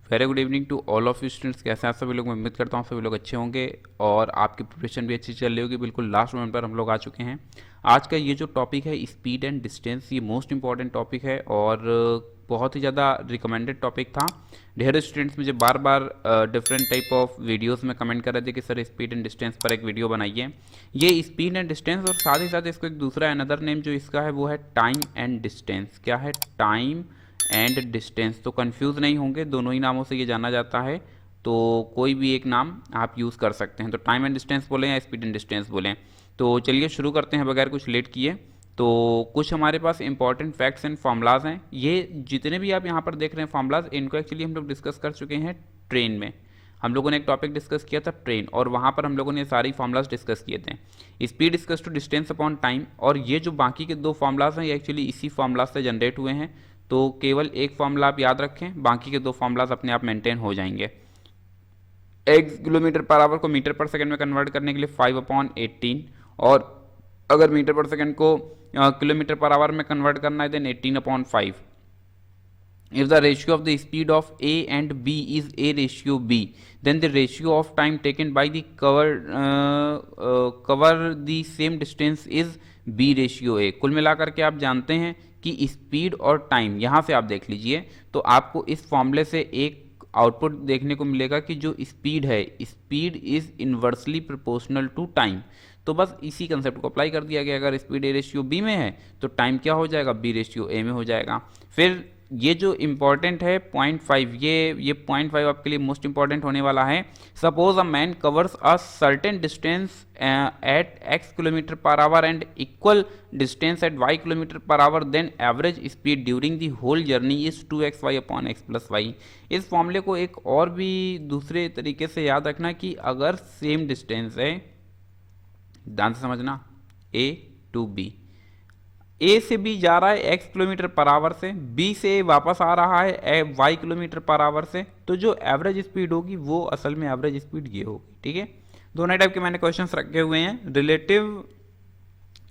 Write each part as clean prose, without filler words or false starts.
Very good evening to all of you students. कैसे हैं आप सभी लोग? मैं उम्मीद करता हूँ सभी लोग अच्छे होंगे और आपकी प्रिपरेशन भी अच्छी चल रही होगी। बिल्कुल लास्ट मोमेंट पर हम लोग आ चुके हैं। आज का ये जो टॉपिक है स्पीड एंड डिस्टेंस, ये मोस्ट इंपॉर्टेंट टॉपिक है और बहुत ही ज़्यादा रिकमेंडेड टॉपिक था। ढेर स्टूडेंट्स मुझे बार बार डिफरेंट टाइप ऑफ वीडियोस में कमेंट कर रहे थे कि सर स्पीड एंड डिस्टेंस पर एक वीडियो बनाइए। ये स्पीड एंड डिस्टेंस और साथ ही साथ इसको एक दूसरा अनदर नेम जो इसका है वो है टाइम एंड डिस्टेंस। क्या है? Time and distance. तो कंफ्यूज नहीं होंगे, दोनों ही नामों से ये जाना जाता है, तो कोई भी एक नाम आप यूज़ कर सकते हैं। तो टाइम एंड डिस्टेंस बोलें या स्पीड एंड डिस्टेंस बोलें। तो चलिए शुरू करते हैं बगैर कुछ लेट किए। तो कुछ हमारे पास इंपॉर्टेंट फैक्ट्स एंड फार्मूलाज हैं। ये जितने भी आप यहाँ पर देख रहे हैं फार्मूलाज, इनको एक्चुअली हम लोग डिस्कस कर चुके हैं ट्रेन में। हम लोगों ने एक टॉपिक डिस्कस किया था ट्रेन, और वहाँ पर हम लोगों ने सारी फार्मूलाज डिस्कस किए थे। Speed equals to distance upon time, और ये जो बाकी के दो फार्मूलाज हैं ये एक्चुअली इसी फार्मूला से जनरेट हुए हैं। तो केवल एक फार्मूला आप याद रखें, बाकी के दो फार्मूलाज अपने आप मेंटेन हो जाएंगे। एक किलोमीटर पर आवर को मीटर पर सेकंड में कन्वर्ट करने के लिए 5/18, और अगर मीटर पर सेकंड को किलोमीटर पर आवर में कन्वर्ट करना है then 18/5। If the ratio of the speed of A and B is A ratio B, then the ratio of time taken by the cover the same distance is B ratio A। कुल मिलाकर के आप जानते हैं कि speed और time, यहाँ से आप देख लीजिए तो आपको इस फॉर्मूले से एक आउटपुट देखने को मिलेगा कि जो स्पीड है, speed is inversely proportional to time. तो बस इसी कंसेप्ट को अप्लाई कर दिया गया। अगर स्पीड ए रेशियो बी में है तो टाइम क्या हो जाएगा? बी रेशियो ए में हो जाएगा। फिर ये जो इंपॉर्टेंट है 0.5, ये 0.5 आपके लिए मोस्ट इंपॉर्टेंट होने वाला है। Suppose a man covers a certain distance at x kilometre per hour and equal distance at y kilometre per hour, then average speed during the whole journey is 2xy/x+y। इस फॉर्मूले को एक और भी दूसरे तरीके से याद रखना कि अगर सेम डिस्टेंस है, ध्यान से समझना, a टू b, ए से बी जा रहा है x किलोमीटर पर आवर से, बी से ए वापस आ रहा है y किलोमीटर पर आवर से, तो जो एवरेज स्पीड होगी वो असल में एवरेज स्पीड ये होगी। ठीक है, दोनों टाइप के मैंने क्वेश्चंस रखे हुए हैं। रिलेटिव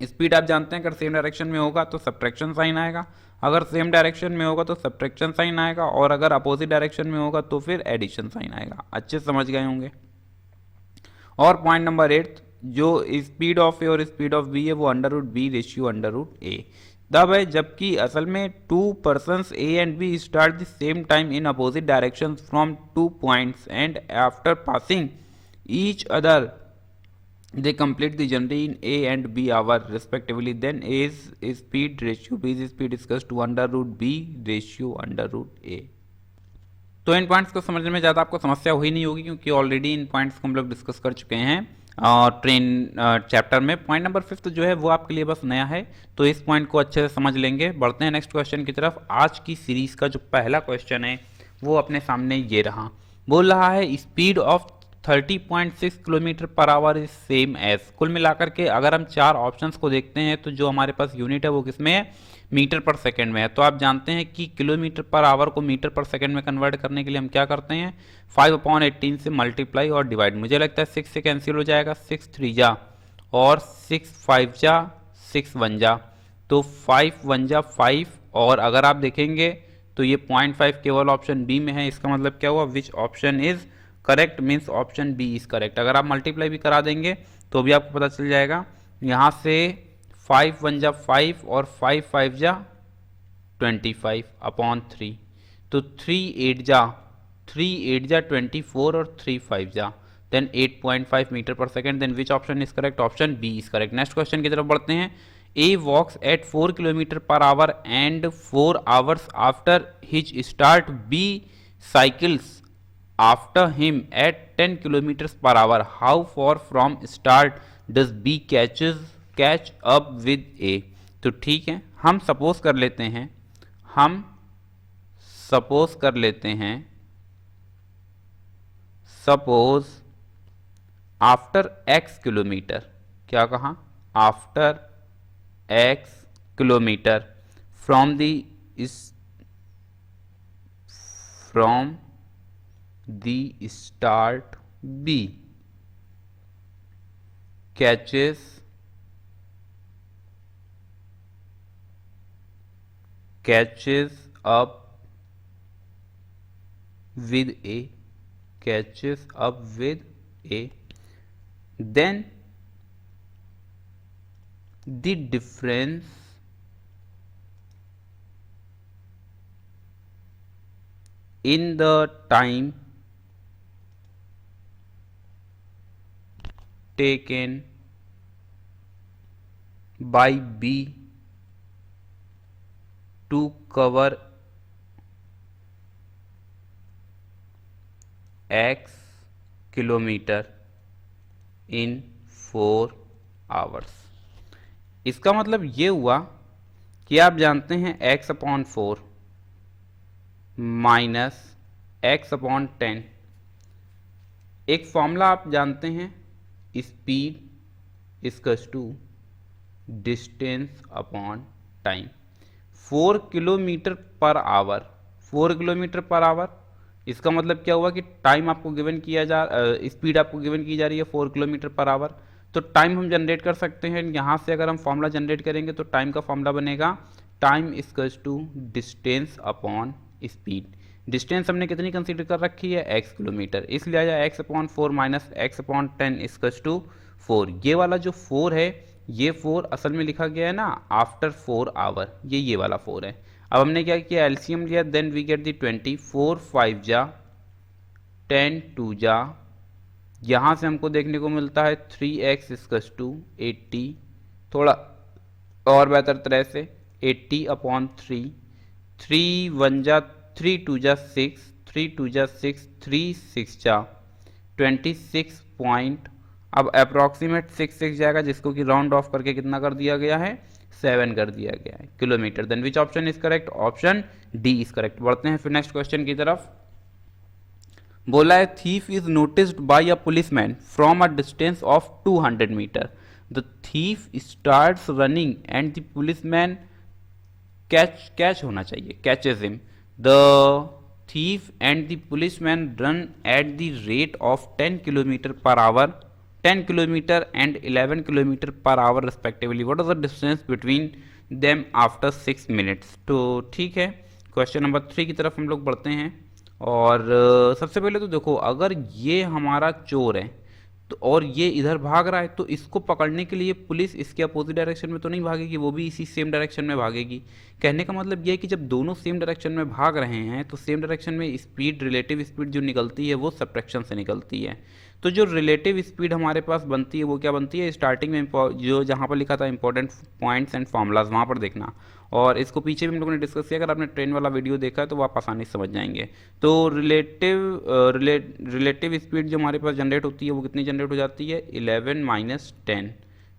स्पीड आप जानते हैं अगर सेम डायरेक्शन में होगा तो सब्ट्रैक्शन साइन आएगा, अगर सेम डायरेक्शन में होगा तो सब्ट्रैक्शन साइन आएगा, और अगर अपोजिट डायरेक्शन में होगा तो फिर एडिशन साइन आएगा। अच्छे से समझ गए होंगे। और पॉइंट नंबर 8, जो स्पीड ऑफ ए और स्पीड ऑफ बी है वो √b रेशियो √a तब है जबकि असल में two persons A and B start the same time in opposite direction from 2 points and after passing each other they complete the journey in A and B hour respectively, then A's speed ratio B's speed is equals to √b ratio √a। तो इन points को समझने में ज़्यादा आपको समस्या हुई नहीं होगी क्योंकि ऑलरेडी इन पॉइंट्स को हम लोग डिस्कस कर चुके हैं ट्रेन चैप्टर में। पॉइंट नंबर 5 जो है वो आपके लिए बस नया है, तो इस पॉइंट को अच्छे से समझ लेंगे। बढ़ते हैं नेक्स्ट क्वेश्चन की तरफ। आज की सीरीज का जो पहला क्वेश्चन है वो अपने सामने ये रहा। बोल रहा है speed of 30.6 kilometre per hour is same as. कुल मिलाकर के अगर हम चार ऑप्शंस को देखते हैं तो जो हमारे पास यूनिट है वो किसमें है? मीटर पर सेकंड में है। तो आप जानते हैं कि किलोमीटर पर आवर को मीटर पर सेकंड में कन्वर्ट करने के लिए हम क्या करते हैं? 5/18 से मल्टीप्लाई और डिवाइड। मुझे लगता है 6 से कैंसिल हो जाएगा, 6 3 जा और 6 5 जा, 6 1 जा, तो 5 1 जा 5। और अगर आप देखेंगे तो ये 0.5 केवल ऑप्शन बी में है। इसका मतलब क्या हुआ? Which option is correct means option B is correct. अगर आप मल्टीप्लाई भी करा देंगे तो भी आपको पता चल जाएगा। यहाँ से 5 1 जा 5 और 5 5 जा 25/3, तो 3 8 जा 24 और 3 5 जा then 8.5 metre per second. Then which option is correct? Option B is correct. Next question की तरफ बढ़ते हैं। A walks at 4 kilometre per hour and 4 hours after his start, B cycles after him at 10 kilometers per hour. How far from start does B catch up with A? तो ठीक है, हम suppose कर लेते हैं सपोज आफ्टर x किलोमीटर, क्या कहा? After x kilometre from the start, B catches up with a, catches up with a, then the difference in the time taken by B to cover X kilometre in 4 hours। इसका मतलब ये हुआ कि आप जानते हैं x/4 माइनस x/10। एक formula आप जानते हैं, speed equals to distance upon time. 4 kilometre per hour, 4 kilometre per hour, इसका मतलब क्या हुआ कि टाइम आपको गिवन किया स्पीड आपको गिवन की जा रही है 4 किलोमीटर पर आवर। तो टाइम हम जनरेट कर सकते हैं, यहाँ से अगर हम फॉर्मूला जनरेट करेंगे तो टाइम का फॉर्मूला बनेगा time equals to distance upon speed. Distance हमने कितनी कंसीडर कर रखी है, x किलोमीटर, इसलिए आया x/4 minus x/10 equals to 4। ये वाला जो 4 है, ये 4 असल में लिखा गया है ना आफ्टर 4 आवर, ये वाला 4 है। अब हमने क्या किया, एलसीएम लिया, देन वी गेट दी 20, 4 5 जा 10 2 जा, यहाँ से हमको देखने को मिलता है 3x इक्वल्स टू 80, थोड़ा और बेहतर तरह से 80/3, 3 1 जा 3 2 जा 6, 3 2 जा 6, 3 6 जा 26 पॉइंट, अब अप्रॉक्सीमेट 6 जाएगा, जिसको कि राउंड ऑफ करके कितना कर दिया गया है, 7 कर दिया गया है kilometre. Then which option is correct, option D is correct. बढ़ते हैं फिर नेक्स्ट क्वेश्चन की तरफ। बोला है thief is noticed by a policeman from a distance of 200 metre. The thief starts running and the policeman catch होना चाहिए, catches him. The thief and the policeman run at the rate of 10 kilometre per hour, 10 kilometre and 11 kilometre per hour respectively. What is the distance between them after 6 minutes. तो ठीक है, question number 3 की तरफ हम लोग बढ़ते हैं। और सबसे पहले तो देखो, अगर ये हमारा चोर है तो और ये इधर भाग रहा है, तो इसको पकड़ने के लिए पुलिस इसके अपोजिट डायरेक्शन में तो नहीं भागेगी, वो भी इसी सेम डायरेक्शन में भागेगी। कहने का मतलब ये है कि जब दोनों सेम डायरेक्शन में भाग रहे हैं तो सेम डायरेक्शन में स्पीड, रिलेटिव स्पीड जो निकलती है वो सब्ट्रैक्शन से निकलती है। तो जो रिलेटिव स्पीड हमारे पास बनती है वो क्या बनती है, स्टार्टिंग में जो जहाँ पर लिखा था इंपॉर्टेंट पॉइंट्स एंड फॉर्मूलाज, वहाँ पर देखना। और इसको पीछे भी हम लोगों ने डिस्कस किया, अगर आपने ट्रेन वाला वीडियो देखा है तो वो आप आसानी से समझ जाएंगे। तो रिलेटिव स्पीड जो हमारे पास जनरेट होती है वो कितनी जनरेट हो जाती है, 11 minus 10,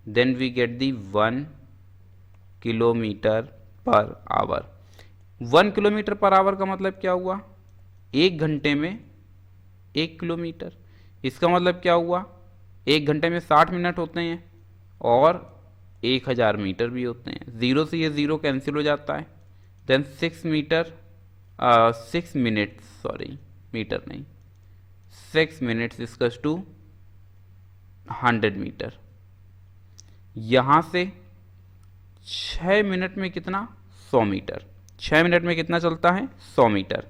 then we get the 1 kilometre per hour. 1 kilometre per hour का मतलब क्या हुआ, 1 घंटे में 1 किलोमीटर। इसका मतलब क्या हुआ, 1 घंटे में 60 मिनट होते हैं और 1000 मीटर भी होते हैं। 0 से ये 0 कैंसिल हो जाता है। देन 6 मिनट्स, सॉरी मीटर नहीं, 6 मिनट्स इक्वल्स टू 100 मीटर। यहाँ से 6 मिनट में कितना, 100 मीटर। 6 मिनट में कितना चलता है, 100 मीटर।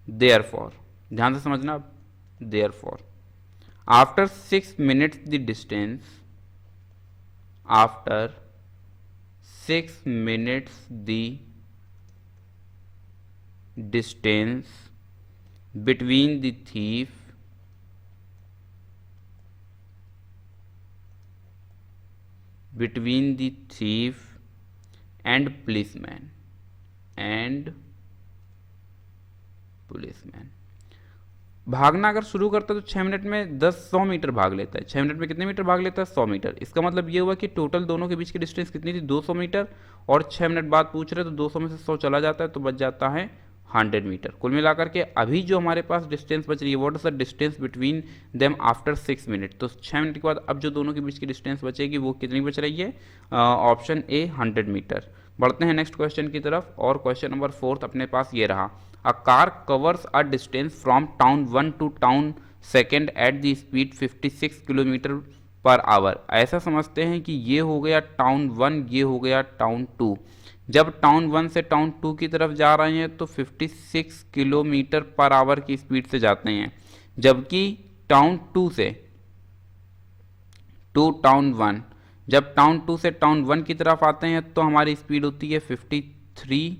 देयरफॉर, ध्यान से समझना, therefore after 6 minutes the distance, after 6 minutes the distance between the thief and policeman भागना अगर शुरू करता है तो 6 मिनट में 100 मीटर भाग लेता है। 6 मिनट में कितने मीटर भाग लेता है, 100 मीटर। इसका मतलब ये हुआ कि टोटल दोनों के बीच की डिस्टेंस कितनी थी, 200 मीटर, और 6 मिनट बाद पूछ रहे तो 200 में से 100 चला जाता है तो बच जाता है 100 मीटर। कुल मिलाकर के अभी जो हमारे पास डिस्टेंस बच रही है, what is the distance between them after 6 minute. तो 6 मिनट के बाद अब जो दोनों के बीच की डिस्टेंस बचेगी वो कितनी बच रही है, ऑप्शन ए 100 मीटर। बढ़ते हैं नेक्स्ट क्वेश्चन की तरफ। और क्वेश्चन नंबर 4 अपने पास ये रहा, a car covers a distance from town 1 to town second at the speed 56 kilometre per hour. ऐसा समझते हैं कि ये हो गया टाउन 1, ये हो गया टाउन 2। जब टाउन 1 से टाउन 2 की तरफ जा रहे हैं तो 56 किलोमीटर पर आवर की स्पीड से जाते हैं, जबकि टाउन 2 से टू टाउन 1, जब टाउन 2 से टाउन 1 की तरफ आते हैं तो हमारी स्पीड होती है 53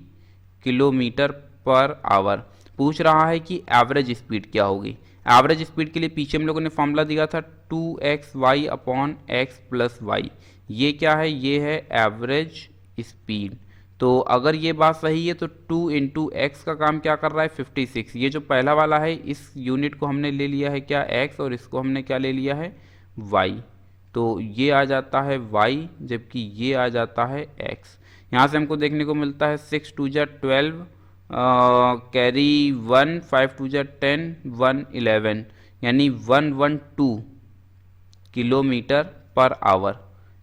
किलोमीटर पर आवर। पूछ रहा है कि एवरेज स्पीड क्या होगी। एवरेज स्पीड के लिए पीछे हम लोगों ने फॉर्मूला दिया था 2xy upon x plus Y. ये क्या है, ये है एवरेज स्पीड। तो अगर ये बात सही है तो 2 इंटू एक्स का काम क्या कर रहा है 56। ये जो पहला वाला है इस यूनिट को हमने ले लिया है क्या x, और इसको हमने क्या ले लिया है y। तो ये आ जाता है y, जबकि ये आ जाता है x। यहाँ से हमको देखने को मिलता है 6 2 जा 12, कैरी 1, 5 2 जा 10, 1 11, यानी 112 किलोमीटर पर आवर।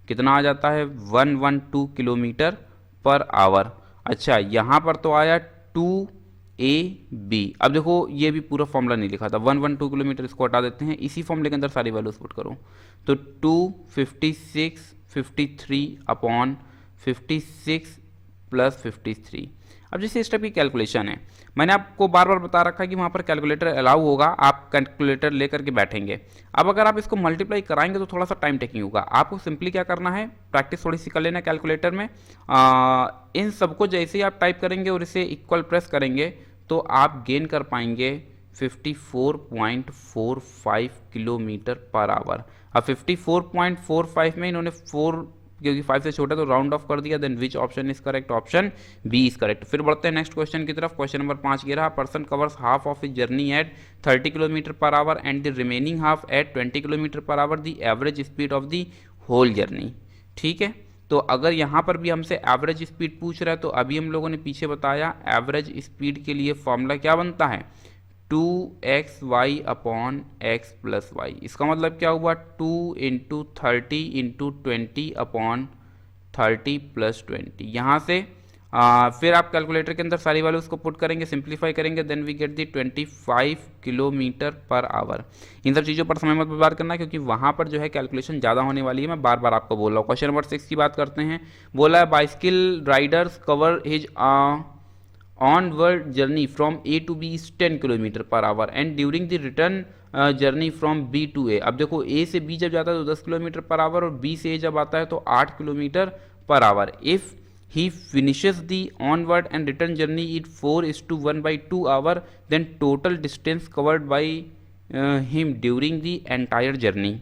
कितना आ जाता है 112 किलोमीटर पर आवर। अच्छा, यहाँ पर तो आया 2ab। अब देखो ये भी पूरा फॉर्मूला नहीं लिखा था, 112 किलोमीटर, इसको हटा देते हैं, इसी फॉर्मूले के अंदर सारी वैल्यूज पुट करो तो 256 53 अपॉन 56 प्लस 53। अब जैसे इस टाइप की कैलकुलेशन है, मैंने आपको बार बार बता रखा है कि वहाँ पर कैलकुलेटर अलाउ होगा, आप कैलकुलेटर लेकर के बैठेंगे। अब अगर आप इसको मल्टीप्लाई कराएंगे तो थोड़ा सा टाइम टेकिंग होगा। आपको सिंपली क्या करना है, प्रैक्टिस थोड़ी सी कर लेना कैलकुलेटर में। इन सबको जैसे ही आप टाइप करेंगे और इसे इक्वल प्रेस करेंगे तो आप गेन कर पाएंगे 54.45 किलोमीटर पर आवर। अब 54.45 में इन्होंने 4, क्योंकि 5 से छोटा तो राउंड ऑफ कर दिया, then which option is correct, option B is correct. फिर बढ़ते हैं नेक्स्ट क्वेश्चन की तरफ। क्वेश्चन नंबर 5 ये रहा, person covers half of his journey at 30 kilometre per hour and the remaining half at 20 kilometre per hour, the average speed of the whole journey. ठीक है, तो अगर यहाँ पर भी हमसे एवरेज स्पीड पूछ रहा है तो अभी हम लोगों ने पीछे बताया एवरेज स्पीड के लिए फॉर्मूला क्या बनता है 2xy upon x plus Y. इसका मतलब क्या हुआ 2 इंटू 30 इंटू 20 अपॉन 30 प्लस 20। यहाँ से फिर आप कैलकुलेटर के अंदर सारी वैल्यूज को पुट करेंगे, सिंप्लीफाई करेंगे, then we get the 25 kilometre per hour. इन सब चीज़ों पर समय मत बर्बाद करना क्योंकि वहाँ पर जो है कैलकुलेशन ज़्यादा होने वाली है, मैं बार बार आपको बोल रहा हूँ। क्वेश्चन नंबर 6 की बात करते हैं। बोला है bicycle Riders cover his onward journey from A to B is 10 kilometre per hour and during the return journey from B to A। अब देखो A से B जब जाता है तो 10 किलोमीटर पर आवर और B से A जब आता है तो 8 kilometre per our. If he finishes the onward and return journey in 4:1/2 hour, then total distance covered by him during the entire journey।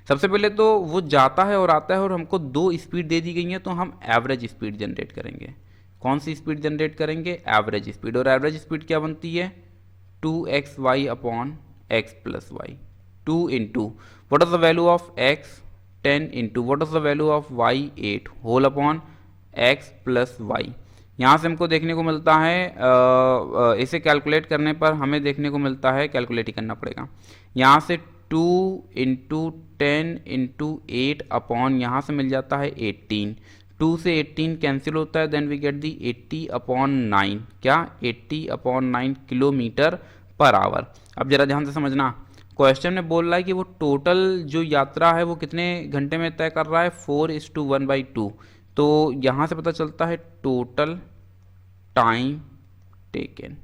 सबसे पहले तो वो जाता है और आता है और हमको 2 स्पीड दे दी गई हैं, तो हम एवरेज स्पीड जनरेट करेंगे। कौन सी स्पीड जनरेट करेंगे, एवरेज स्पीड। और एवरेज स्पीड क्या बनती है 2xy upon x plus y. 2 into what is the value of x 10 into what is the value of y 8 whole upon x plus y. यहाँ से हमको देखने को मिलता है इसे कैलकुलेट करने पर हमें देखने को मिलता है, कैलकुलेट ही करना पड़ेगा। यहाँ से 2 इंटू 10 इंटू 8 अपॉन यहाँ से मिल जाता है 18। 2 से 18 कैंसिल होता है, then we get the 80 upon 9। क्या 80 अपॉन 9 किलोमीटर पर आवर। अब जरा ध्यान से समझना, क्वेश्चन में बोल रहा है कि वो टोटल जो यात्रा है वो कितने घंटे में तय कर रहा है 4:1/2। तो यहाँ से पता चलता है टोटल टाइम टेकन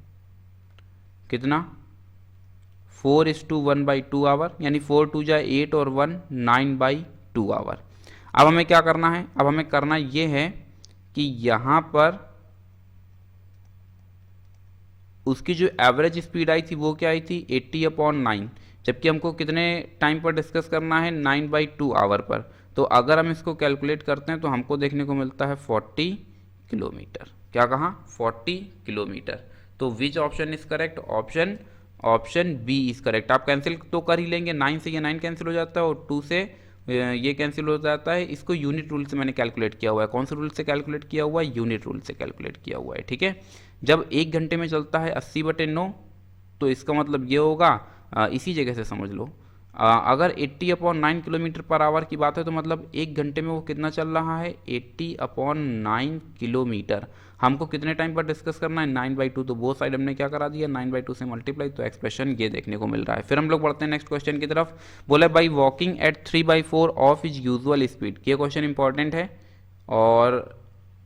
कितना 4:1/2 आवर, यानी 4 2 जा 8 और 1 9/2 आवर। अब हमें क्या करना है, अब हमें करना ये है कि यहाँ पर उसकी जो एवरेज स्पीड आई थी वो क्या आई थी 80 अपॉन 9, जबकि हमको कितने टाइम पर डिस्कस करना है 9/2 आवर पर। तो अगर हम इसको कैलकुलेट करते हैं तो हमको देखने को मिलता है 40 किलोमीटर। क्या कहा 40 किलोमीटर। तो which option is correct, option B is correct. आप कैंसिल तो कर ही लेंगे, 9 से ये 9 कैंसिल हो जाता है और 2 से ये कैंसिल हो जाता है। इसको यूनिट रूल से मैंने कैलकुलेट किया हुआ है। कौन से रूल से कैलकुलेट किया हुआ है, यूनिट रूल से कैलकुलेट किया हुआ है। ठीक है, जब 1 घंटे में चलता है 80/9 तो इसका मतलब ये होगा, इसी जगह से समझ लो, अगर 80 अपॉन 9 किलोमीटर पर आवर की बात है तो मतलब 1 घंटे में वो कितना चल रहा है 80 अपॉन 9 किलोमीटर। हमको कितने टाइम पर डिस्कस करना है 9/2, तो वो साइड हमने क्या करा दिया 9/2 से मल्टीप्लाई, तो एक्सप्रेशन ये देखने को मिल रहा है। फिर हम लोग बढ़ते हैं नेक्स्ट क्वेश्चन की तरफ। बोला by walking at 3/4 of his usual speed. ये क्वेश्चन इंपॉर्टेंट है और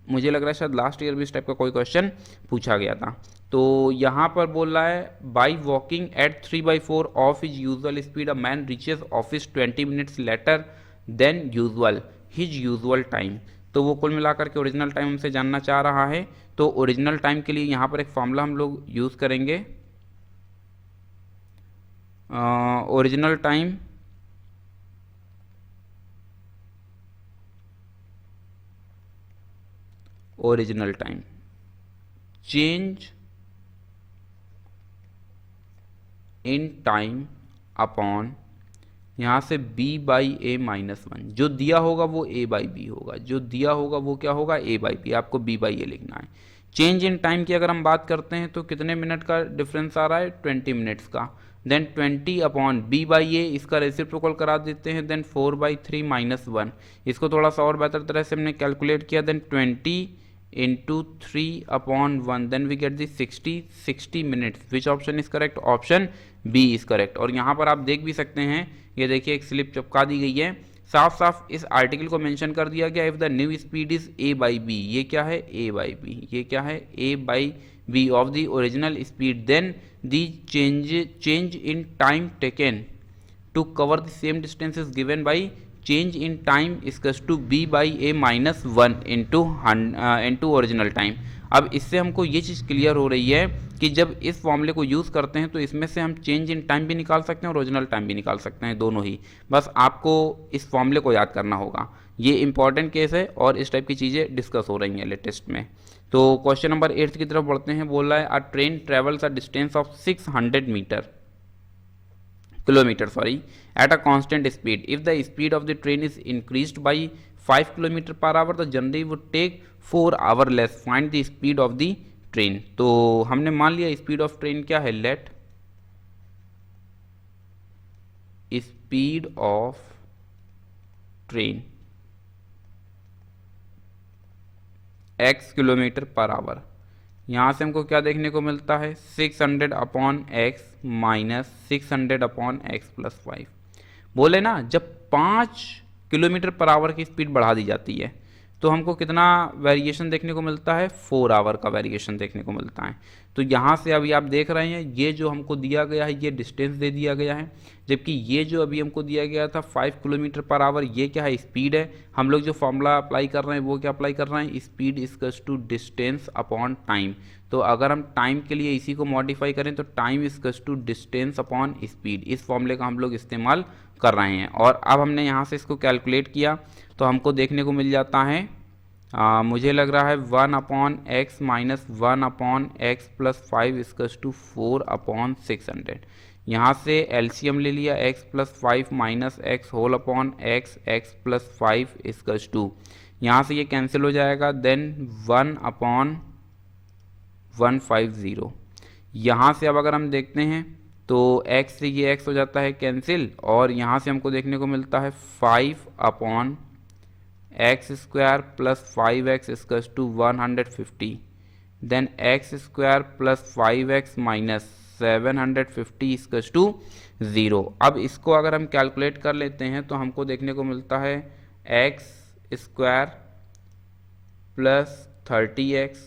मुझे लग रहा है शायद लास्ट ईयर भी इस टाइप का कोई क्वेश्चन पूछा गया था। तो यहाँ पर बोल रहा है by walking at 3/4 of his usual speed a man reaches office 20 minutes later than usual his usual time. तो वो कुल मिलाकर के ओरिजिनल टाइम हमसे जानना चाह रहा है। तो ओरिजिनल टाइम के लिए यहाँ पर एक फॉर्मूला हम लोग यूज़ करेंगे। Original time change in time upon यहाँ से b/a-1। जो दिया होगा वो a/b होगा, जो दिया होगा वो क्या होगा a/b, आपको b/a लिखना है। चेंज इन टाइम की अगर हम बात करते हैं तो कितने मिनट का डिफरेंस आ रहा है 20 मिनट्स का। देन 20 अपॉन b/a, इसका रेसिप्रोकल करा देते हैं, देन 4/3 - 1। इसको थोड़ा सा और बेहतर तरह से हमने कैलकुलेट किया, then 20 into 3/1, then we get the 60 minutes। Which option is correct? Option B is correct. और यहाँ पर आप देख भी सकते हैं, ये देखिए एक स्लिप चिपका दी गई है, साफ साफ इस आर्टिकल को मेंशन कर दिया गया, if the new speed is a/b। ये क्या है a/b, ये क्या है a/b of the original speed, then the change in time taken to cover the same distance is given by change in time equals to b/a-1 into original time. अब इससे हमको ये चीज़ क्लियर हो रही है कि जब इस फॉर्मूले को यूज़ करते हैं तो इसमें से हम चेंज इन टाइम भी निकाल सकते हैं और ओरिजिनल टाइम भी निकाल सकते हैं, दोनों ही। बस आपको इस फॉर्मूले को याद करना होगा। ये इंपॉर्टेंट केस है और इस टाइप की चीज़ें डिस्कस हो रही हैं लेटेस्ट में। तो क्वेश्चन नंबर 8 की तरफ बढ़ते हैं। बोल रहा है अ train travels a distance of 600 kilometer at a constant speed. If the speed of the train is increased by 5 km/h, the journey would take 4 hours less. Find the speed of the train। तो हमने मान लिया speed of train क्या है, let speed of train x km/h। यहाँ से हमको क्या देखने को मिलता है 600/x माइनस 600/x प्लस 5। बोले ना जब 5 km/h की स्पीड बढ़ा दी जाती है तो हमको कितना वेरिएशन देखने को मिलता है, 4 आवर का वेरिएशन देखने को मिलता है। तो यहाँ से अभी आप देख रहे हैं ये जो हमको दिया गया है ये डिस्टेंस दे दिया गया है, जबकि ये जो अभी हमको दिया गया था 5 km/h, ये क्या है स्पीड है। हम लोग जो फॉर्मूला अप्लाई कर रहे हैं वो क्या अप्लाई कर रहे हैं, speed equals to distance upon time. तो अगर हम टाइम के लिए इसी को मॉडिफाई करें तो time equals to distance upon speed, इस फॉर्मूले का हम लोग इस्तेमाल कर रहे हैं। और अब हमने यहाँ से इसको कैलकुलेट किया तो हमको देखने को मिल जाता है मुझे लग रहा है 1/x minus 1/x plus 5 equals to 4/600। यहाँ से एलसीएम ले लिया x plus 5 minus x whole upon x plus 5 equals to, यहाँ से ये कैंसिल हो जाएगा, देन 1/150। यहाँ से अब अगर हम देखते हैं तो x से ये x हो जाता है कैंसिल, और यहाँ से हमको देखने को मिलता है 5/x² plus 5x equals to 150, देन x² plus 5x minus 750 equals to 0। अब इसको अगर हम कैलकुलेट कर लेते हैं तो हमको देखने को मिलता है x² plus 30x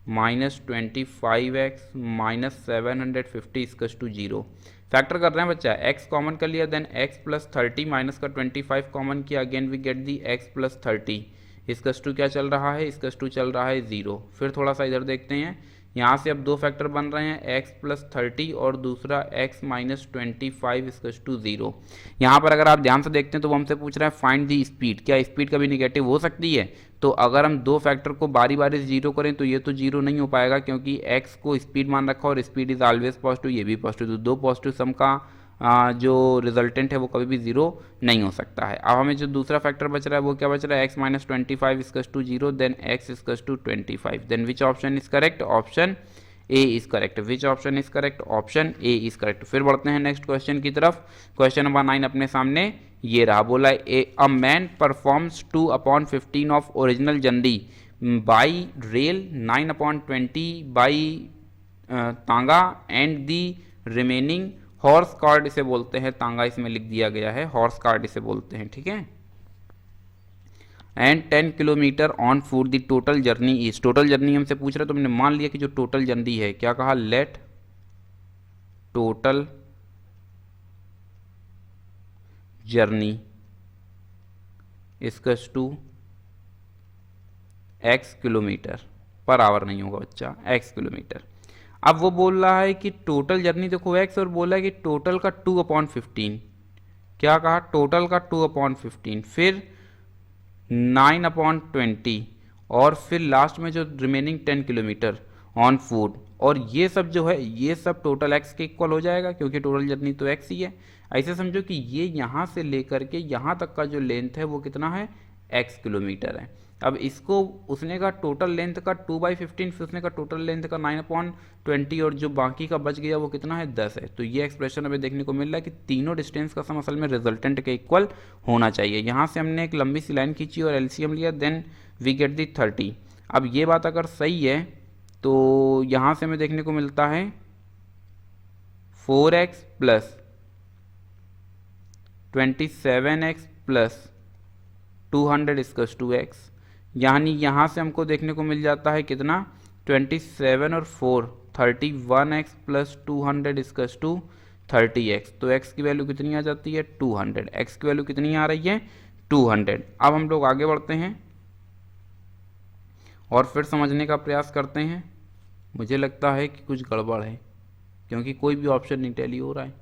minus 25x minus 750 equals to 0। Factor कर रहे हैं बच्चा, x कॉमन कर लिया, देन x प्लस 30 माइनस का 25 कॉमन किया, again we get the x plus 30। इसकस टू क्या चल रहा है, इसकस टू चल रहा है 0। फिर थोड़ा सा इधर देखते हैं, यहाँ से अब दो फैक्टर बन रहे हैं x प्लस 30 और दूसरा x माइनस 25 इक्वल्स टू 0। यहाँ पर अगर आप ध्यान से देखते हैं तो वो हमसे पूछ रहा है फाइंड दी स्पीड, क्या स्पीड कभी निगेटिव हो सकती है। तो अगर हम दो फैक्टर को बारी बारी जीरो करें तो ये तो जीरो नहीं हो पाएगा, क्योंकि x को स्पीड मान रखा और स्पीड इज ऑलवेज पॉजिटिव, ये भी पॉजिटिव, तो दो पॉजिटिव सम का जो रिजल्टेंट है वो कभी भी जीरो नहीं हो सकता है। अब हमें जो दूसरा फैक्टर बच रहा है वो क्या बच रहा है, x minus 25 equals to 0, then x equals to 25, then which option is correct, option A is correct. Which option is correct, option A is correct. फिर बढ़ते हैं नेक्स्ट क्वेश्चन की तरफ। क्वेश्चन नंबर 9 अपने सामने ये रहा, बोला a man performs 2/15 of original journey by rail, 9/20 by tanga and the remaining horse cart इसे बोलते हैं, तांगा इसमें लिख दिया गया है, हॉर्स कार्ड इसे बोलते हैं, ठीक है। And 10 kilometre on foot the total journey is. Total journey हमसे पूछ रहे तो हमने मान लिया कि जो टोटल जर्नी है, क्या कहा, let total journey equals to x kilometre per hour, नहीं होगा बच्चा, x किलोमीटर। अब वो बोल रहा है कि टोटल जर्नी देखो x, और बोला है कि टोटल का 2/15, क्या कहा, टोटल का 2/15, फिर 9/20, और फिर लास्ट में जो रिमेनिंग 10 किलोमीटर ऑन फूट, और ये सब जो है ये सब टोटल x के इक्वल हो जाएगा क्योंकि टोटल जर्नी तो x ही है। ऐसे समझो कि ये यहाँ से लेकर के यहाँ तक का जो लेंथ है वो कितना है, x किलोमीटर है। अब इसको उसने का टोटल लेंथ का 2/15, फिर उसने का टोटल लेंथ का 9/20, और जो बाकी का बच गया वो कितना है, 10 है। तो ये एक्सप्रेशन हमें देखने को मिल रहा है कि तीनों डिस्टेंस का सम असल में रिजल्टेंट के इक्वल होना चाहिए। यहाँ से हमने एक लंबी सी लाइन खींची और एलसीएम लिया, देन वी गेट दी 30। अब ये बात अगर सही है तो यहाँ से हमें देखने को मिलता है 4x plus 27x plus 200 equals to x, यानी यहाँ से हमको देखने को मिल जाता है कितना, 27 और 4 31x plus 200 equals to 30x। तो x की वैल्यू कितनी आ जाती है, 200। x की वैल्यू कितनी आ रही है, 200। अब हम लोग आगे बढ़ते हैं और फिर समझने का प्रयास करते हैं। मुझे लगता है कि कुछ गड़बड़ है क्योंकि कोई भी ऑप्शन नहीं टैली हो रहा है।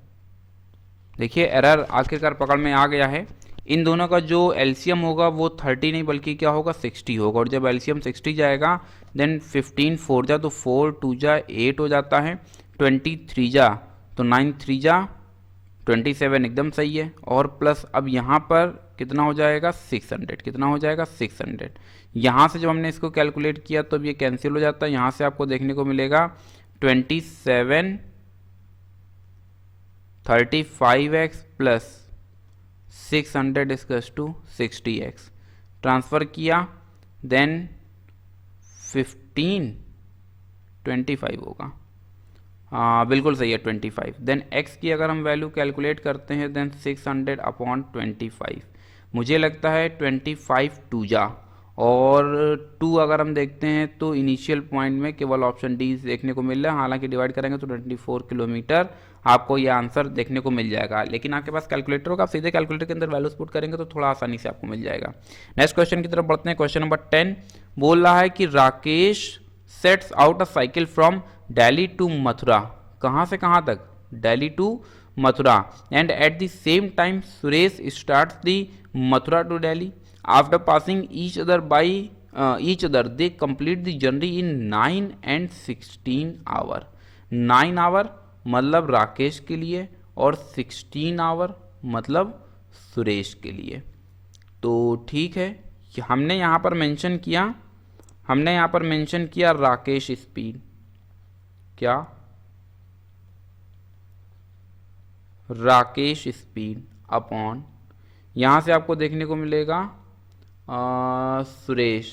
देखिए एरर आखिरकार पकड़ में आ गया है। इन दोनों का जो एलसीएम होगा वो 30 नहीं बल्कि क्या होगा, 60 होगा, और जब एलसीएम 60 जाएगा देन 15 4 जा तो 4 2 जा 8 हो जाता है, 23 जा तो 9 3 जा 27 एकदम सही है, और प्लस अब यहाँ पर कितना हो जाएगा, 600, कितना हो जाएगा, 600। यहाँ से जब हमने इसको कैलकुलेट किया तो अब ये कैंसिल हो जाता है। यहाँ से आपको देखने को मिलेगा 27 35x plus 600 equals to 60x। Transfer किया देन 15 25 होगा, बिल्कुल सही है 25। देन x की अगर हम वैल्यू कैलकुलेट करते हैं देन 600/25, मुझे लगता है 25 2 जा, और 2 अगर हम देखते हैं तो इनिशियल पॉइंट में केवल ऑप्शन डी देखने को मिल रहा है। हालांकि डिवाइड करेंगे तो 24 किलोमीटर आपको ये आंसर देखने को मिल जाएगा, लेकिन आपके पास कैलकुलेटर होगा, आप सीधे कैलकुलेटर के अंदर वैल्यूज पुट करेंगे तो थोड़ा आसानी से आपको मिल जाएगा। नेक्स्ट क्वेश्चन की तरफ बढ़ते हैं। क्वेश्चन नंबर 10 बोल रहा है कि Rakesh sets out a cycle from Delhi to Mathura. कहाँ से कहाँ तक, Delhi to Mathura, and at the same time Suresh starts the Mathura to Delhi. After passing each other they complete the journey in 9 and 16 hour. 9 hour मतलब राकेश के लिए और 16 आवर मतलब सुरेश के लिए। तो ठीक है, हमने यहाँ पर मेंशन किया राकेश स्पीड, क्या, राकेश स्पीड अपॉन, यहाँ से आपको देखने को मिलेगा सुरेश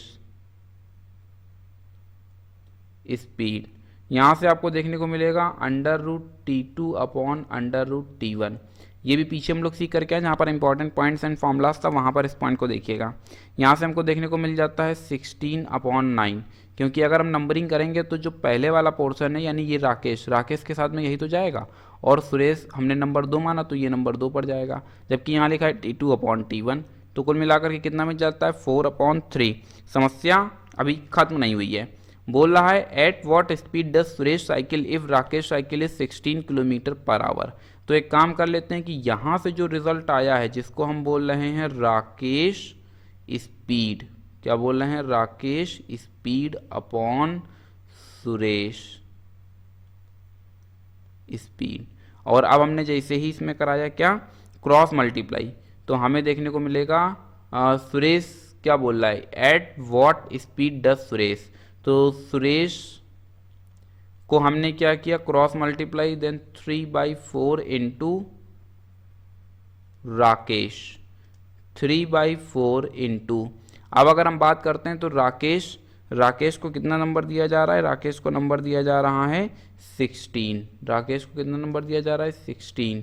स्पीड, यहाँ से आपको देखने को मिलेगा √T2 अपॉन √T1। ये भी पीछे हम लोग सीख करके आए, जहाँ पर इंपॉर्टेंट पॉइंट्स एंड फॉर्मूलाज था वहाँ पर इस पॉइंट को देखिएगा। यहाँ से हमको देखने को मिल जाता है 16/9, क्योंकि अगर हम नंबरिंग करेंगे तो जो पहले वाला पोर्शन है यानी ये राकेश के साथ में यही तो जाएगा, और सुरेश हमने नंबर 2 माना तो ये नंबर 2 पर जाएगा, जबकि यहाँ लिखा है T2/T1। तो कुल मिलाकर के कितना मिल जाता है, 4/3। समस्या अभी खत्म नहीं हुई है। बोल रहा है at what speed does Suresh cycle if Rakesh cycle is 16 kilometre per hour. तो एक काम कर लेते हैं कि यहाँ से जो रिजल्ट आया है जिसको हम बोल रहे हैं राकेश स्पीड, क्या बोल रहे हैं, Rakesh speed upon Suresh speed, और अब हमने जैसे ही इसमें कराया क्या, क्रॉस मल्टीप्लाई, तो हमें देखने को मिलेगा सुरेश क्या बोल रहा है, at what speed does Suresh. तो सुरेश को हमने क्या किया, cross multiply, then 3/4 into Rakesh, 3/4 into, अब अगर हम बात करते हैं तो राकेश को कितना नंबर दिया जा रहा है, राकेश को नंबर दिया जा रहा है 16, राकेश को कितना नंबर दिया जा रहा है 16।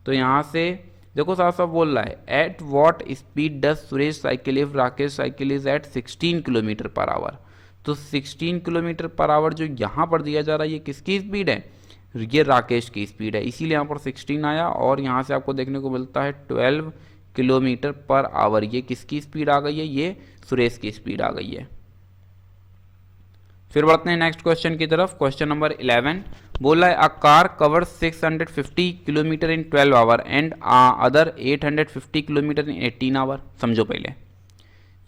तो यहाँ से देखो साफ साफ बोल रहा है at what speed does Suresh cycle if Rakesh cycle is at 16 kilometre per hour. तो 16 किलोमीटर पर आवर जो यहाँ पर दिया जा रहा है ये किसकी स्पीड है, ये राकेश की स्पीड है, इसीलिए यहाँ पर 16 आया। और यहाँ से आपको देखने को मिलता है 12 किलोमीटर पर आवर, ये किसकी स्पीड आ गई है, ये सुरेश की स्पीड आ गई है। फिर बढ़ते हैं नेक्स्ट क्वेश्चन की तरफ। क्वेश्चन नंबर 11 बोला है a car cover 650 kilometre in 12 hour and other 850 kilometre in 18 hour. समझो पहले,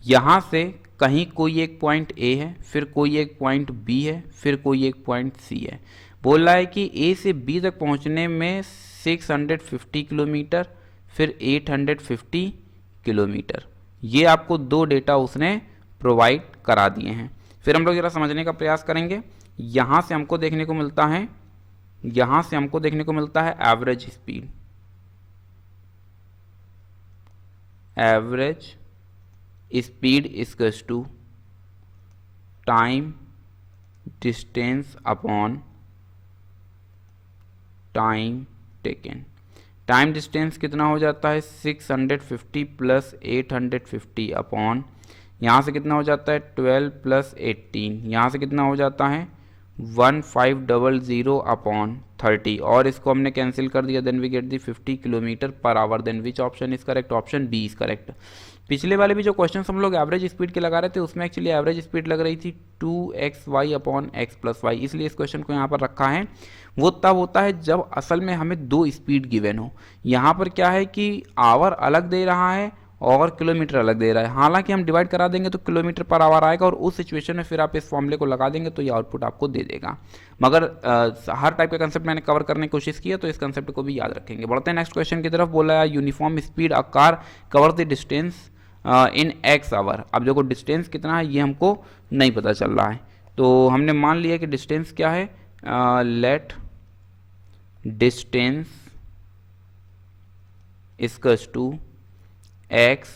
यहाँ से कहीं कोई एक पॉइंट ए है, फिर कोई एक पॉइंट बी है, फिर कोई एक पॉइंट सी है। बोल रहा है कि ए से बी तक पहुँचने में 650 किलोमीटर फिर 850 किलोमीटर, ये आपको दो डेटा उसने प्रोवाइड करा दिए हैं। फिर हम लोग जरा समझने का प्रयास करेंगे। यहाँ से हमको देखने को मिलता है, यहाँ से हमको देखने को मिलता है average speed, average speed equals to time distance upon time taken. Time distance कितना हो जाता है 650 प्लस 850 अपॉन, यहाँ से कितना हो जाता है 12 प्लस 18, यहाँ से कितना हो जाता है 1500 अपॉन 30, और इसको हमने कैंसिल कर दिया, then we get the 50 kilometre per hour. Then which option is correct, option B is correct. पिछले वाले भी जो क्वेश्चन हम लोग एवरेज स्पीड के लगा रहे थे उसमें एक्चुअली एवरेज स्पीड लग रही थी 2xy upon x plus Y, इसलिए इस क्वेश्चन को यहाँ पर रखा है। वो तब होता है जब असल में हमें दो स्पीड गिवन हो। यहाँ पर क्या है कि आवर अलग दे रहा है और किलोमीटर अलग दे रहा है, हालांकि हम डिवाइड करा देंगे तो किलोमीटर पर आवर आएगा और उस सिचुएशन में फिर आप इस फॉर्मूले को लगा देंगे तो ये आउटपुट आपको दे देगा। मगर हर टाइप का कंसेप्ट मैंने कवर करने की कोशिश की है तो इस कंसेप्ट को भी याद रखेंगे। बढ़ते हैं नेक्स्ट क्वेश्चन की तरफ। बोला है uniform speed a car cover the distance in X hour. अब देखो डिस्टेंस कितना है ये हमको नहीं पता चल रहा है, तो हमने मान लिया कि डिस्टेंस क्या है, let distance equals to X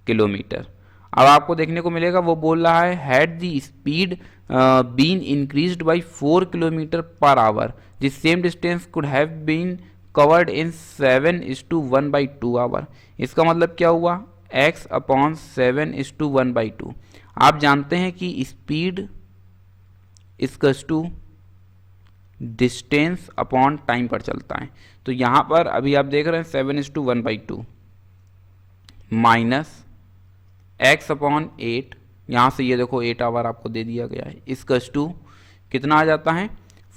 kilometre. अब आपको देखने को मिलेगा वो बोल रहा है had the speed been increased by 4 kilometre per hour the same distance could have been covered in 7:1/2 hour. इसका मतलब क्या हुआ, x अपॉन 7:1/2। आप जानते हैं कि speed equals to distance upon time पर चलता है, तो यहाँ पर अभी आप देख रहे हैं 7:1/2 माइनस x अपॉन 8, यहाँ से ये देखो 8 आवर आपको दे दिया गया है, इक्वल्स टू कितना आ जाता है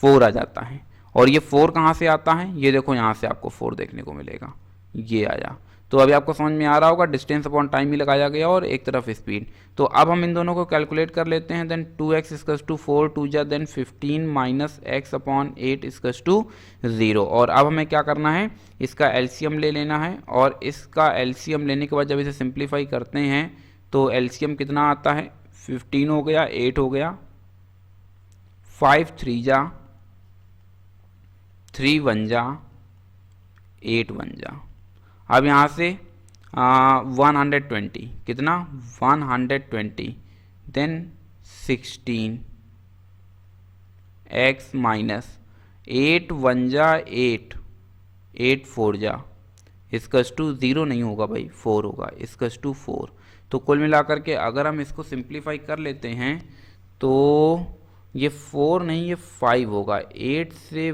4 आ जाता है। और ये 4 कहाँ से आता है, ये देखो यहाँ से आपको 4 देखने को मिलेगा, ये आया। तो अभी आपको समझ में आ रहा होगा डिस्टेंस अपॉन टाइम ही लगाया गया और एक तरफ स्पीड। तो अब हम इन दोनों को कैलकुलेट कर लेते हैं। देन 2x इक्वल्स टू 4 2 जा then 15 minus x upon 8 equals to 0। और अब हमें क्या करना है, इसका एलसीएम ले लेना है, और इसका एलसीएम लेने के बाद जब इसे सिंप्लीफाई करते हैं तो एलसीएम कितना आता है 15 हो गया, 8 हो गया, 5 3 जा 3 1 जा 8 1 जा। अब यहाँ से 120 कितना 120 देन 16 x माइनस 8 1 जा 8 8 4 जा, इसकस टू 0 नहीं होगा भाई 4 होगा, इसकस टू 4। तो कुल मिलाकर के अगर हम इसको सिंप्लीफाई कर लेते हैं तो ये 4 नहीं ये 5 होगा। 8 से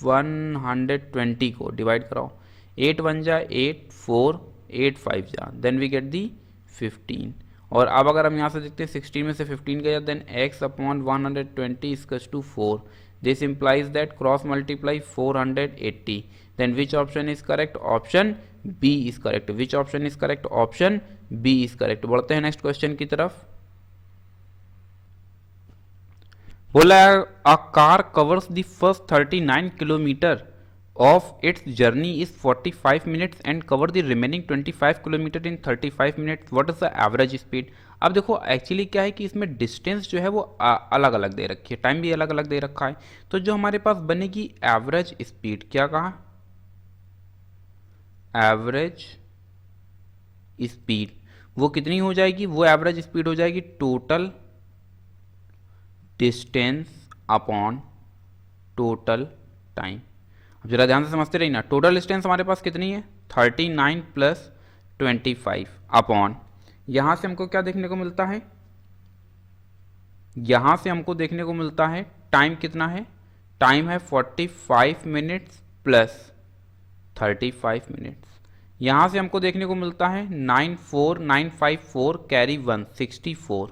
120 को डिवाइड कराओ, 8 1 जा 8 4 8 5 जा, देन वी गेट दी 15। और अब अगर हम यहाँ से देखते हैं 16 में से 15 गया, then x upon 120 equals to 4। This implies that cross multiply 480, then which option is correct, option B is correct. Which option is correct, option B is correct. बढ़ते हैं नेक्स्ट क्वेश्चन की तरफ। बोला a car covers the first 39 kilometre of its journey is 45 minutes and cover the remaining 25 kilometre in 35 minutes, what is the average speed. अब देखो actually क्या है कि इसमें डिस्टेंस जो है वो अलग अलग दे रखी है, टाइम भी अलग अलग दे रखा है। तो जो हमारे पास बनेगी एवरेज स्पीड, क्या कहा, एवरेज स्पीड वो कितनी हो जाएगी, वो एवरेज स्पीड हो जाएगी total distance upon total time. जरा ध्यान से समझते रहिए ना। टोटल डिस्टेंस हमारे पास कितनी है 39 प्लस 25 अपॉन, यहाँ से हमको क्या देखने को मिलता है, यहाँ से हमको देखने को मिलता है टाइम कितना है, टाइम है 45 मिनट्स प्लस 35 मिनट्स। यहाँ से हमको देखने को मिलता है 94954 कैरी 1 64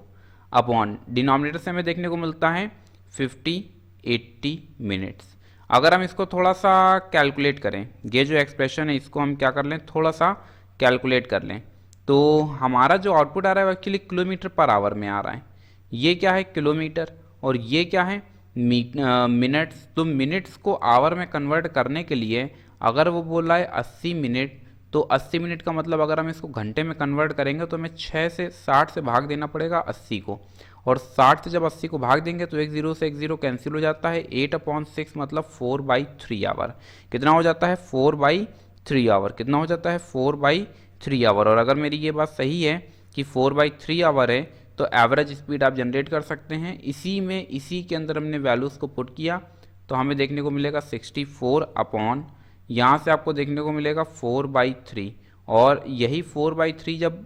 अपॉन, डिनोमिनेटर से हमें देखने को मिलता है 80 मिनट्स। अगर हम इसको थोड़ा सा कैलकुलेट करें, ये जो एक्सप्रेशन है इसको हम क्या कर लें, थोड़ा सा कैलकुलेट कर लें, तो हमारा जो आउटपुट आ रहा है वो एक्चुअली किलोमीटर पर आवर में आ रहा है। ये क्या है किलोमीटर और ये क्या है मिनट्स। तो मिनट्स को आवर में कन्वर्ट करने के लिए अगर वो बोल रहा है 80 मिनट, तो 80 मिनट का मतलब अगर हम इसको घंटे में कन्वर्ट करेंगे तो हमें 6 से 60 से भाग देना पड़ेगा 80 को, और 60 से जब 80 को भाग देंगे तो एक जीरो से एक जीरो कैंसिल हो जाता है, 8/6 मतलब 4/3 आवर। कितना हो जाता है 4/3 आवर, कितना हो जाता है 4/3 आवर। और अगर मेरी ये बात सही है कि 4/3 आवर है तो एवरेज स्पीड आप जनरेट कर सकते हैं। इसी के अंदर हमने वैल्यूज़ को पुट किया तो हमें देखने को मिलेगा 64 अपॉन, यहाँ से आपको देखने को मिलेगा 4/3, और यही 4/3 जब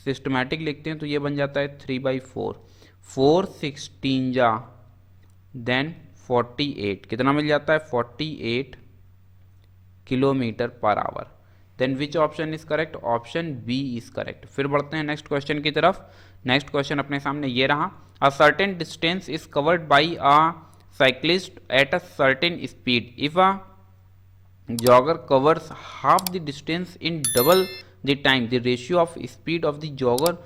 सिस्टमैटिक लिखते हैं तो ये बन जाता है 3/4, 4 16 जा देन 48, कितना मिल जाता है 48 kilometre per hour. Then which option is correct, option B is correct. फिर बढ़ते हैं नेक्स्ट क्वेश्चन की तरफ। नेक्स्ट क्वेश्चन अपने सामने ये रहा, अ certain distance is covered by a cyclist at a certain speed if a jogger covers half the distance in double the time, the ratio of speed of the jogger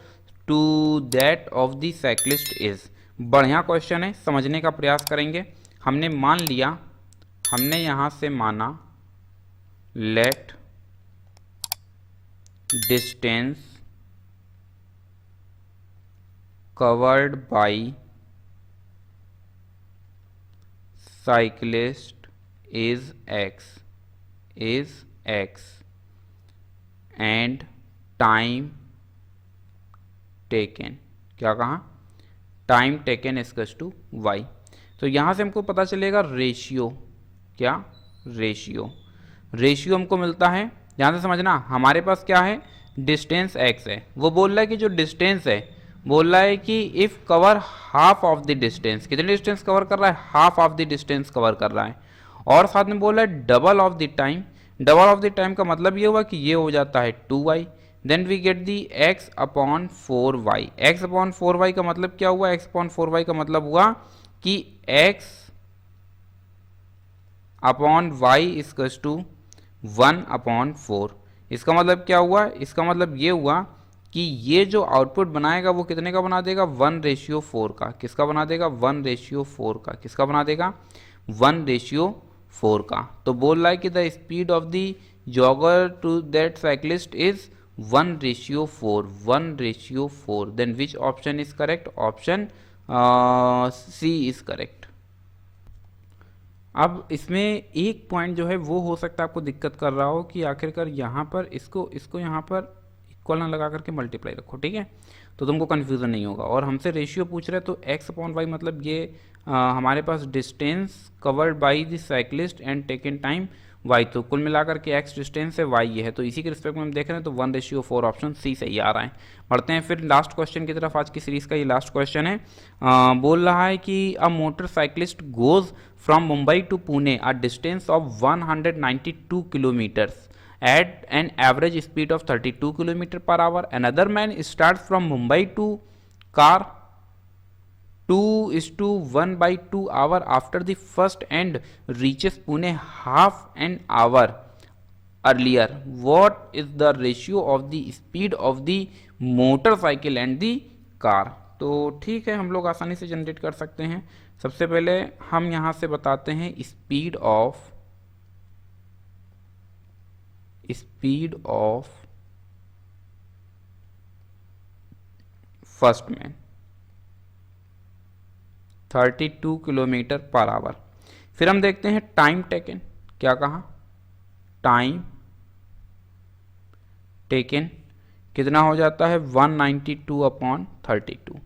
to that of the cyclist is। बढ़िया question है, समझने का प्रयास करेंगे। हमने मान लिया, हमने यहाँ से माना let distance covered by cyclist is x and time taken, क्या कहा, time taken equals to y। तो यहाँ से हमको पता चलेगा रेशियो, क्या रेशियो हमको मिलता है। ध्यान से समझना, हमारे पास क्या है डिस्टेंस x है, वो बोल रहा है कि जो डिस्टेंस है, बोल रहा है कि if cover half of the distance, कितने डिस्टेंस कवर कर रहा है, half of the distance cover कर रहा है, और साथ में बोल रहा है double of the time. Double of the time का मतलब ये हुआ कि ये हो जाता है 2y, then we get the x upon 4y। x upon 4y का मतलब क्या हुआ, x अपॉन 4y का मतलब हुआ कि x upon y equals to 1/4। इसका मतलब क्या हुआ, इसका मतलब ये हुआ कि ये जो आउटपुट बनाएगा वो कितने का बना देगा 1:4 का। किसका बना देगा 1:4 का, किसका बना देगा 1:4 का। तो बोल रहा है कि the speed of the jogger to that cyclist is 1:4। Then which option is correct, option C is correct. अब इसमें एक पॉइंट जो है वो हो सकता है आपको दिक्कत कर रहा हो कि आखिरकार यहाँ पर इसको यहाँ पर इक्वल ना लगा करके मल्टीप्लाई रखो, ठीक है, तो तुमको कन्फ्यूज़न नहीं होगा। और हमसे रेशियो पूछ रहे हैं तो x अपॉन वाई मतलब ये हमारे पास distance covered by the cyclist and taken time y, तो कुल मिलाकर के x डिस्टेंस है, y ये है, तो इसी के रिस्पेक्ट में हम देख रहे हैं तो 1:4 ऑप्शन सी सही आ रहा है। बढ़ते हैं फिर लास्ट क्वेश्चन की तरफ। आज की सीरीज़ का ये लास्ट क्वेश्चन है। बोल रहा है कि a motor cyclist goes from Mumbai to Pune a distance of 192 kilometres at an average speed of 32 km per hour. Another man starts from Mumbai to car 2:1/2 hour after the first and reaches Pune half an hour earlier. What is the ratio of the speed of the motorcycle and the car? तो ठीक है, हम लोग आसानी से generate कर सकते हैं। सबसे पहले हम यहाँ से बताते हैं speed of first man 32 kilometre per our. फिर हम देखते हैं टाइम टेकन, क्या कहा, टाइम टेकन कितना हो जाता है 192/32।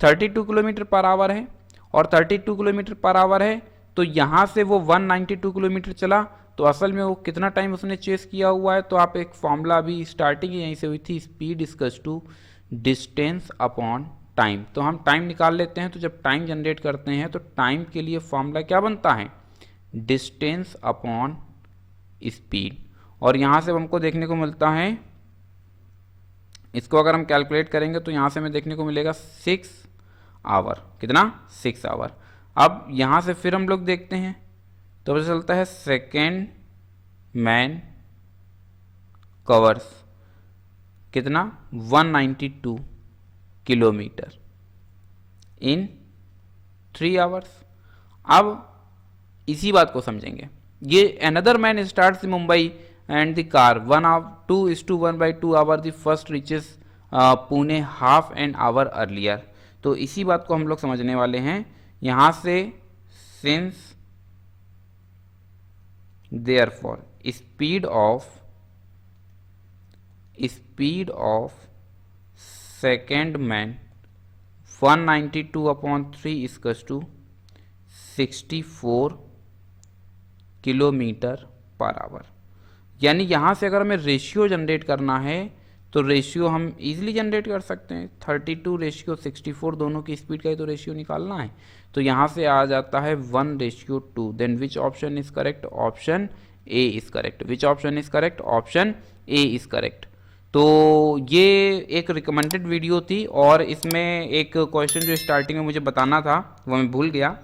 32 किलोमीटर पर आवर है और 32 किलोमीटर पर आवर है तो यहाँ से वो 192 किलोमीटर चला, तो असल में वो कितना टाइम उसने चेस किया हुआ है, तो आप एक फॉर्मूला अभी स्टार्टिंग यहीं से हुई थी, speed equals to distance upon time. तो हम टाइम निकाल लेते हैं, तो जब टाइम जनरेट करते हैं तो टाइम के लिए फॉर्मूला क्या बनता है, डिस्टेंस अपॉन स्पीड। और यहाँ से हमको देखने को मिलता है, इसको अगर हम कैलकुलेट करेंगे तो यहाँ से हमें देखने को मिलेगा 6 आवर, कितना 6 आवर। अब यहाँ से फिर हम लोग देखते हैं तो पता चलता है सेकेंड मैन कवर्स कितना 192 किलोमीटर इन 3 आवर्स। अब इसी बात को समझेंगे, ये another man starts Mumbai and the car 2:1/2 hour the first reaches Pune half an hour earlier। तो इसी बात को हम लोग समझने वाले हैं यहाँ से, since therefore speed of second man 192/3 is to 64 kilometre per our. यानी यहाँ से अगर हमें रेशियो जनरेट करना है तो रेशियो हम इजीली जनरेट कर सकते हैं, 32:64 दोनों की स्पीड का ही तो रेशियो निकालना है। तो यहाँ से आ जाता है 1:2। Then which option is correct, option A is correct. Which option is correct, option A is correct. तो ये एक रिकमेंडेड वीडियो थी और इसमें एक क्वेश्चन जो स्टार्टिंग में मुझे बताना था वो मैं भूल गया,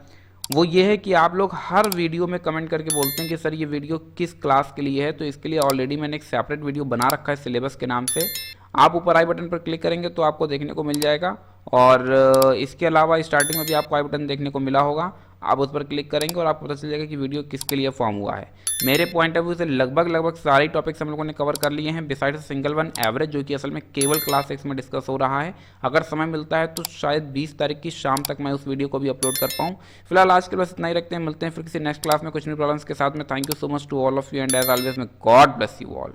वो ये है कि आप लोग हर वीडियो में कमेंट करके बोलते हैं कि सर ये वीडियो किस क्लास के लिए है। तो इसके लिए ऑलरेडी मैंने एक सेपरेट वीडियो बना रखा है सिलेबस के नाम से, आप ऊपर आई बटन पर क्लिक करेंगे तो आपको देखने को मिल जाएगा। और इसके अलावा स्टार्टिंग में भी आपको आई बटन देखने को मिला होगा, आप उस पर क्लिक करेंगे और आपको पता चल जाएगा कि वीडियो किसके लिए फॉर्म हुआ है। मेरे पॉइंट ऑफ व्यू से लगभग सारे टॉपिक्स हम लोगों ने कवर कर लिए हैं बिसाइड सिंगल वन एवरेज, जो कि असल में केवल क्लास 6 में डिस्कस हो रहा है। अगर समय मिलता है तो शायद 20 तारीख की शाम तक मैं उस वीडियो को भी अपलोड कर पाऊँ। फिलहाल आज के बस इतना ही रखते हैं, मिलते हैं फिर किसी नेक्स्ट क्लास में कुछ न्यू प्रॉब्लम्स के साथ में। Thank you so much to all of you and as always may God bless you all.